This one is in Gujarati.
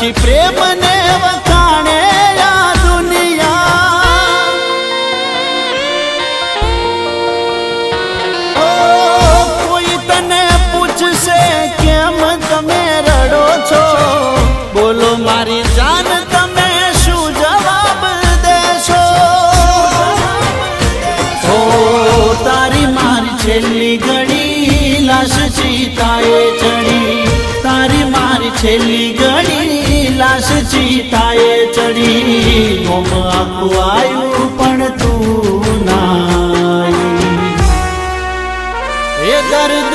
પછી પ્રેમ ને વખાણે આ દુનિયા કોઈ તને પૂછશે કેમ તમે રડો છો બોલો મારી જાન તમે શું જવાબ દેશો ઓ તારી મારી છેલ્લી ઘડી લાશ ચિતાએ ચડી તારી મારી છેલ્લી ઘડી લાશ ચિતાએ ચડી મોમ આખું આવ્યું પણ તું ના એ દર્દ